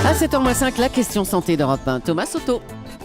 À 7h05, la question santé d'Europe 1. Thomas Soto.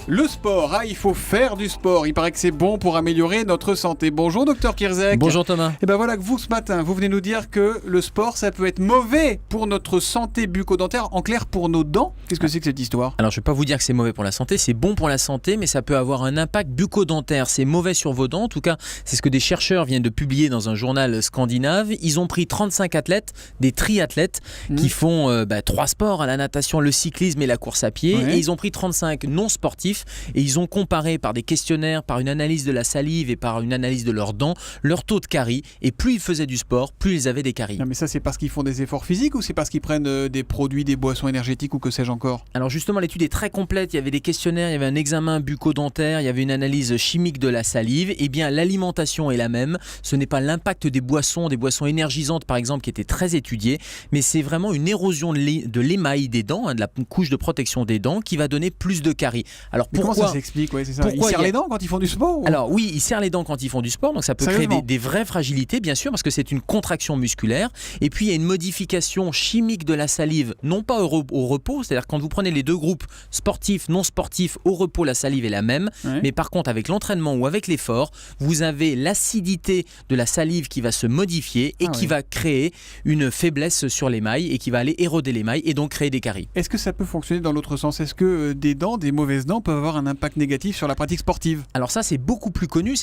Le sport, il faut faire du sport. Il paraît que c'est bon pour améliorer notre santé. Bonjour docteur Kirzek. Bonjour Thomas. Et ben voilà que vous ce matin, vous venez nous dire que le sport, ça peut être mauvais pour notre santé bucco-dentaire, en clair pour nos dents. Qu'est-ce que c'est que cette histoire ? Alors je ne vais pas vous dire que c'est mauvais pour la santé, c'est bon pour la santé, mais ça peut avoir un impact bucco-dentaire. C'est mauvais sur vos dents, en tout cas c'est ce que des chercheurs viennent de publier dans un journal scandinave. Ils ont pris 35 athlètes, des triathlètes, qui font 3 sports, la natation, le cyclisme et la course à pied. Ouais. Et ils ont pris 35 non-sportifs et ils ont comparé par des questionnaires, par une analyse de la salive et par une analyse de leurs dents, leur taux de caries. Et plus ils faisaient du sport, plus ils avaient des caries. Non mais ça c'est parce qu'ils font des efforts physiques ou c'est parce qu'ils prennent des produits, des boissons énergétiques ou que sais-je encore ? Alors justement, l'étude est très complète. Il y avait des questionnaires, il y avait un examen bucco-dentaire, il y avait une analyse chimique de la salive. Eh bien, l'alimentation est la même. Ce n'est pas l'impact des boissons énergisantes par exemple, qui étaient très étudiées, mais c'est vraiment une érosion de l'émail des dents, de la couche de protection des dents, qui va donner plus de caries. Alors Mais pourquoi comment ça s'explique ? Ouais, c'est ça. Ils pourquoi serrent il y a- les dents quand ils font du sport ou... Alors oui, ils serrent les dents quand ils font du sport, donc ça peut créer Sérieusement des vraies fragilités, bien sûr, parce que c'est une contraction musculaire. Et puis il y a une modification chimique de la salive, non pas au repos, c'est-à-dire quand vous prenez les deux groupes sportifs, non sportifs, au repos, la salive est la même. Ouais. Mais par contre, avec l'entraînement ou avec l'effort, vous avez l'acidité de la salive qui va se modifier et qui va créer une faiblesse sur l'émail et qui va aller éroder l'émail et donc créer des caries. Est-ce que ça peut fonctionner dans l'autre sens ? Est-ce que des dents, des mauvaises dents peuvent avoir un impact négatif sur la pratique sportive ? Alors ça, c'est beaucoup plus connu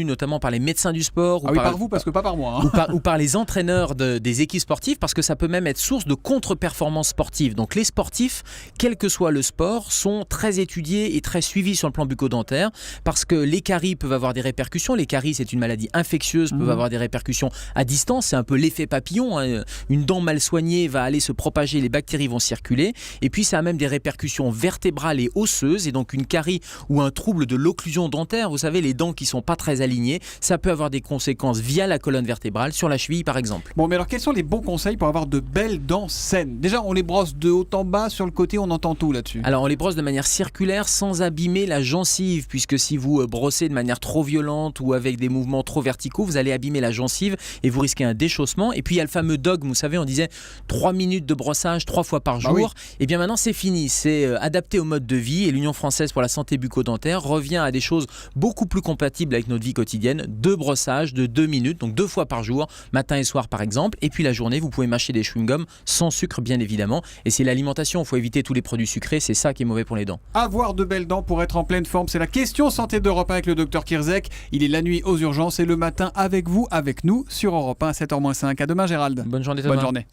notamment par les médecins du sport ou Par vous, parce que pas par moi. Hein. ou par les entraîneurs des équipes sportives, parce que ça peut même être source de contre-performance sportive. Donc les sportifs, quel que soit le sport, sont très étudiés et très suivis sur le plan bucco-dentaire, parce que les caries peuvent avoir des répercussions. Les caries, c'est une maladie infectieuse, peuvent avoir des répercussions à distance. C'est un peu l'effet papillon, hein. Une dent mal soignée va aller se propager, les bactéries vont circuler, et puis ça a même des répercussions vertébrales et osseuses, et donc une carie ou un trouble de l'occlusion dentaire, vous savez, les dents qui sont pas très alignées, ça peut avoir des conséquences via la colonne vertébrale, sur la cheville par exemple. Bon, mais alors quels sont les bons conseils pour avoir de belles dents saines ? Déjà, on les brosse de haut en bas, sur le côté, on entend tout là-dessus. Alors on les brosse de manière circulaire sans abîmer la gencive, puisque si vous brossez de manière trop violente ou avec des mouvements trop verticaux, vous allez abîmer la gencive et vous risquez un déchaussement. Et puis il y a le fameux dogme, vous savez, on disait 3 minutes de brossage 3 fois par jour. Oui. Et bien maintenant c'est fini, c'est adapté au mode de vie, et l'Union française pour la santé bucco-dentaire revient à des choses beaucoup plus compatibles avec notre vie quotidienne. 2 brossages de 2 minutes, donc 2 fois par jour, matin et soir par exemple. Et puis la journée, vous pouvez mâcher des chewing-gums sans sucre bien évidemment. Et c'est l'alimentation, il faut éviter tous les produits sucrés, c'est ça qui est mauvais pour les dents. Avoir de belles dents pour être en pleine forme, c'est la question santé d'Europe 1 avec le docteur Kirzek. Il est la nuit aux urgences et le matin avec vous, avec nous, sur Europe 1 à 7h-5. À demain Gérald. Bonne journée Thomas. Bonne journée.